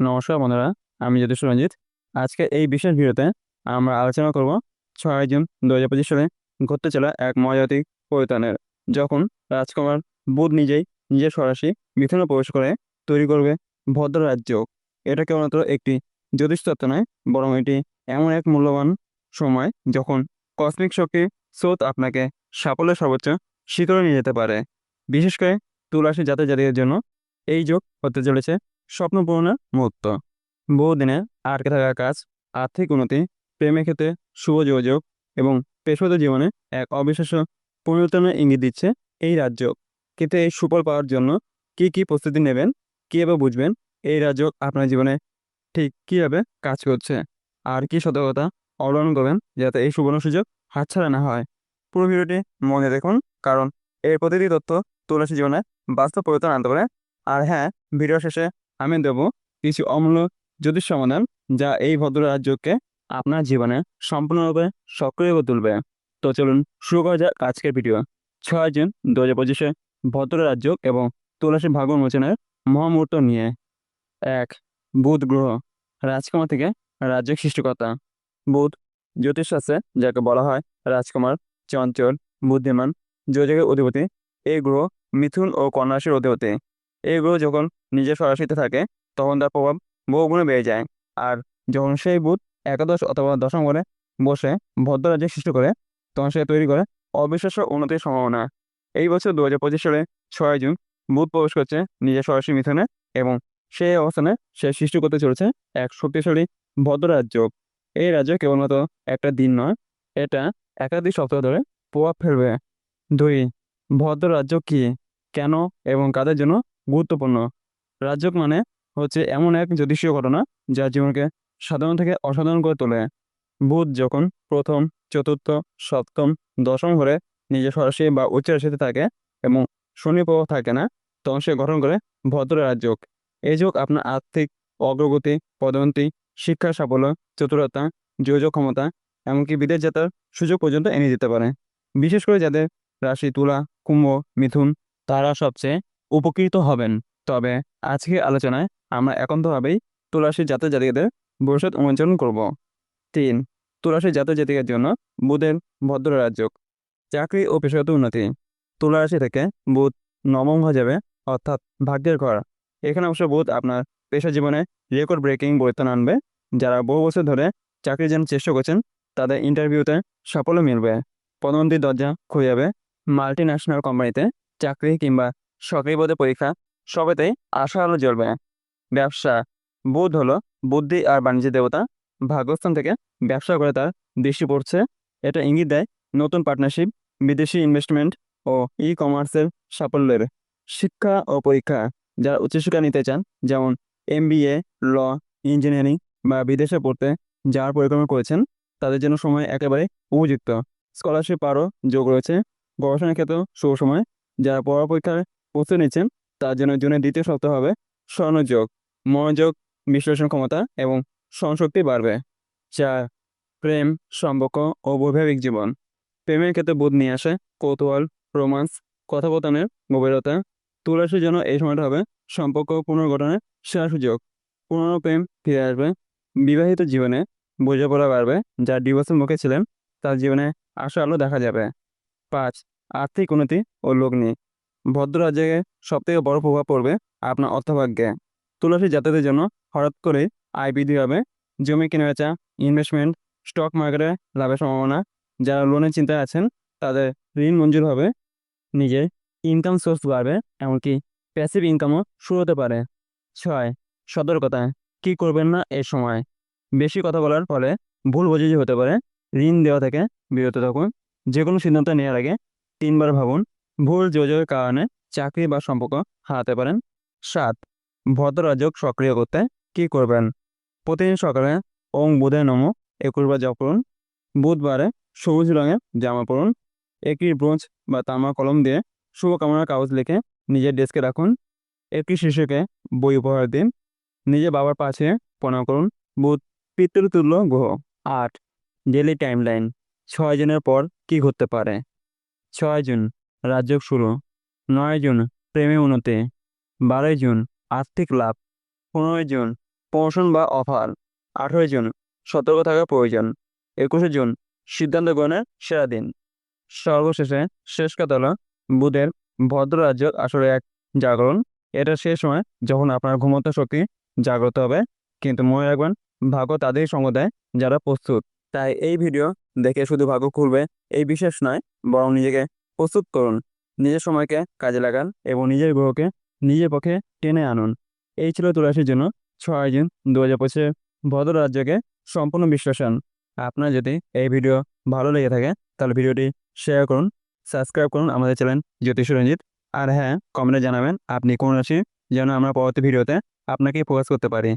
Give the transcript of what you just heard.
নমস্কার বন্ধুরা, আমি জ্যোতিষ রঞ্জিত। আজকে এই বিশেষ ভিডিওতে আমরা আলোচনা করব 6 জুন 2025 সালে ঘটতে চলা এক মজাতিক পরিবর্তনের, যখন রাজকুমার বুধ নিজের সরাসরি মিথুনে প্রবেশ করে তৈরি করবে ভদ্র রাজ্য। এটা কেবলমাত্র একটি জ্যোতিষ তত্ত্ব নয়, বরং এটি এমন এক মূল্যবান সময় যখন কসমিক শক্তির স্রোত আপনাকে সাফল্যের সর্বোচ্চ শিখরে নিয়ে যেতে পারে। বিশেষ করে তুলা রাশি জাতকের জন্য এই যোগ হতে চলেছে স্বপ্ন পূরণের মুহূর্ত। বহুদিনের আটকে থাকা কাজ, আর্থিক উন্নতি, প্রেমের ক্ষেত্রে শুভ যোগাযোগ এবং পেশাগত জীবনে এক অবিশ্বাস্য পরিবর্তনের ইঙ্গিত দিচ্ছে এই রাজ্য। কিন্তু এই সুফল পাওয়ার জন্য কি প্রস্তুতি নেবেন, কীভাবে বুঝবেন এই রাজ্য আপনার জীবনে ঠিক কীভাবে কাজ করছে, আর কি সতর্কতা অবলম্বন করবেন যাতে এই সুবর্ণ সুযোগ হাতছাড়া না হয়। পুরো ভিডিওটি মনে দেখুন, কারণ এর প্রতিটি তথ্য তুলসী জীবনে বাস্তব পরিবর্তন আনতে পারে। আর হ্যাঁ, ভিডিও শেষে আমি দেব কিছু অমূল্য জ্যোতিষ সমাধান, যা এই ভদ্র রাজ্যকে আপনার জীবনে সম্পূর্ণরূপে সক্রিয় করে তুলবে। তো চলুন শুরু করা যাক আজকের ভিডিও। 6 জুন 2025-এ ভদ্র রাজ্য এবং তুলসী ভাগ্য মোচনের মহামুহূর্ত নিয়ে। 1. বুধ গ্রহ, রাজকুমার থেকে রাজ্যের সৃষ্টিকর্তা। বুধ জ্যোতিষশাস্ত্রে যাকে বলা হয় রাজকুমার, চঞ্চল, বুদ্ধিমান, যোজকের অধিপতি। এই গ্রহ মিথুন ও কন্যা রাশির অধিপতি। এই গ্রহ যখন নিজের স্বরাশিতে থাকে তখন তার প্রভাব বহুগুণে বেড়ে যায়। আর যখন সেই বুধ একাদশ অথবা দশম ঘরে বসে ভদ্র রাজ্যের সৃষ্টি করে, তখন সে তৈরি করে অবিশ্বাস্য উন্নতির সম্ভাবনা। এই বছর 2025 সালে 6 জুন বুধ প্রবেশ করছে নিজের স্বরাশি মিথুনে, এবং সেই অবস্থানে সে সৃষ্টি করতে চলেছে এক শক্তিশালী ভদ্র রাজ্য। এই রাজ্য কেবলমাত্র একটা দিন নয়, এটা একাধিক সপ্তাহ ধরে প্রভাব ফেলবে। 2. ভদ্র রাজ্য কি, কেন এবং কাদের জন্য গুরুত্বপূর্ণ? রাজযোগ মানে হচ্ছে এমন এক জ্যোতিষীয় ঘটনা যা জীবনকে সাধারণ থেকে অসাধারণ করে তোলে। বুধ যখন প্রথম, চতুর্থ, সপ্তম, দশম ঘরে নিজের সরাসরি বা উচ্চ রাশিতে থাকে এবং শনি প্রভাব থাকে না, তখন সে গঠন করে ভদ্র রাজযোগ। এই যোগ আপনার আর্থিক অগ্রগতি, পদোন্নতি, শিক্ষার সাফল্য, চতুরতা, যোগাযোগ ক্ষমতা, এমনকি বিদেশ যাত্রার সুযোগ পর্যন্ত এনে দিতে পারে। বিশেষ করে যাদের রাশি তুলা, কুম্ভ, মিথুন, তারা সবচেয়ে উপকৃত হবেন। তবে আজকের আলোচনায় আমরা একান্তভাবেই তুলারাশির জাতক-জাতিকাদের ভবিষ্যৎ উন্মোচন করব। 3. তুলারাশির জাতক-জাতিকার জন্য বুধের ভদ্র রাজযোগ, চাকরি ও পেশাগত উন্নতি। তুলারাশি থেকে বুধ নবম হয়ে যাবে, অর্থাৎ ভাগ্যের ঘর। এখানে অবশ্য বুধ আপনার পেশা জীবনে রেকর্ড ব্রেকিং পরিবর্তন আনবে। যারা বহু বছর ধরে চাকরির জন্য চেষ্টা করছেন তাদের ইন্টারভিউতে সাফল্য মিলবে, পদোন্নতির দরজা খুলে যাবে। মাল্টি ন্যাশনাল কোম্পানিতে চাকরি কিংবা সরকারি পদে পরীক্ষা, সবেতেই আশা আলো জ্বলবে। ব্যবসা, বুধ হলো বুদ্ধি আর বাণিজ্যের দেবতা। ভাগ্যস্থান থেকে ব্যবসা করে তার দৃষ্টি পড়ছে। এটা ইঙ্গিত দেয় নতুন পার্টনারশিপ, বিদেশি ইনভেস্টমেন্ট ও কমার্সের সাফল্যের। শিক্ষা ও পরীক্ষা, যারা উচ্চশিক্ষা নিতে চান, যেমন MBA, ল, ইঞ্জিনিয়ারিং বা বিদেশে পড়তে যাওয়ার পরিকল্পনা করেছেন, তাদের জন্য সময় একেবারে উপযুক্ত। স্কলারশিপ আরও যোগ রয়েছে। গবেষণার ক্ষেত্রেও শুভ সময়। যারা পড়া পরীক্ষার প্রস্তুতি নিচ্ছেন তার জন্য জুনের দ্বিতীয় সপ্তাহ হবে স্বর্ণযোগ। মনোযোগ, বিশ্লেষণ ক্ষমতা এবং স্মরণশক্তি বাড়বে। 4. প্রেম, সম্পর্ক ও বৈবাহিক জীবন। প্রেমের ক্ষেত্রে বুধ নিয়ে আসে কৌতূহল, রোমান্স, কথোপকথনের গভীরতা। তুলারাশির জন্য এই সময়টা হবে সম্পর্ক পুনর্গঠনের সেরা সুযোগ। পুরনো প্রেম ফিরে আসবে। বিবাহিত জীবনে বোঝাপড়া বাড়বে। যারা ডিভোর্সের মুখে ছিলেন তার জীবনে আশা আলো দেখা যাবে। 5. আর্থিক উন্নতি ও লগ্নি। ভদ্র রাজ্যে সবথেকে বড় প্রভাব পড়বে আপনার অর্থভাগ্যে। তুলারাশি জাতকদের জন্য হঠাৎ করে আয় বৃদ্ধি হবে। জমি কেনাবেচা, ইনভেস্টমেন্ট, স্টক মার্কেটে লাভের সম্ভাবনা। যারা লোনের চিন্তায় আছেন তাদের ঋণ মঞ্জুর হবে। নিজের ইনকাম সোর্স বাড়বে, এমনকি প্যাসিভ ইনকামও শুরু হতে পারে। 6. সতর্কতা, কি করবেন না এই সময়? বেশি কথা বলার ফলে ভুল বোঝাবুঝি হতে পারে। ঋণ দেওয়া থেকে বিরত থাকুন। যে কোনো সিদ্ধান্ত নেওয়ার আগে 3বার ভাবুন। ভুল যোগাযোগের কারণে চাকরি বা সম্পর্ক হারাতে পারেন। 7. ভদ্র রাজযোগ সক্রিয় করতে কি করবেন? প্রতিদিন সকালে ওং বুধে নমঃ 21 বার জপ করুন। বুধবারে সবুজ রঙের জামা পরুন। একটি ব্রোঞ্জ বা তামা কলম দিয়ে শুভকামনার কাগজ লিখে নিজের ডেস্কে রাখুন। একটি শিশুকে বই উপহার দিন। নিজের বাবার পাশে প্রণাম করুন। বুধ পিতৃতুল্য গ্রহ। 8. ডেলি টাইমলাইন, 6 জুনের পর কি ঘটতে পারে? 6 জুন রাজযোগ শুরু। 9 জুন প্রেমে উন্নতি। 12 জুন আর্থিক লাভ। 15 জুন প্রমোশন বা অফার। 18 জুন সতর্ক থাকা প্রয়োজন। 21শে জুন সিদ্ধান্ত গ্রহণের সেরা দিন। সর্বশেষে শেষ কথা হলো বুধের ভদ্ররাজ্য আসলে এক জাগরণ। এটা সেই সময় যখন আপনার ঘুমন্ত শক্তি জাগ্রত হবে, কিন্তু মনে রাখবেন ভাগ্য তাদেরই সঙ্গ দেয় যারা প্রস্তুত। তাই এই ভিডিও দেখে শুধু ভাগ্য খুলবে এই বিশেষ নয়, বরং নিজেকে প্রস্তুত করুন, নিজের সময়কে কাজে লাগান এবং নিজের গ্রহকে নিজের পক্ষে টেনে আনুন। এই ছিল তুলারাশির জন্য 6 জুন 2025 ভদ্র রাজ্যকে সম্পূর্ণ বিশ্লেষণ। আপনার যদি এই ভিডিও ভালো লেগে থাকে তাহলে ভিডিওটি শেয়ার করুন, সাবস্ক্রাইব করুন আমাদের চ্যানেল জ্যোতিষ রঞ্জিত। আর হ্যাঁ, কমেন্টে জানাবেন আপনি কোন রাশি, যেন আমরা পরবর্তী ভিডিওতে আপনাকে ফোকাস করতে পারি।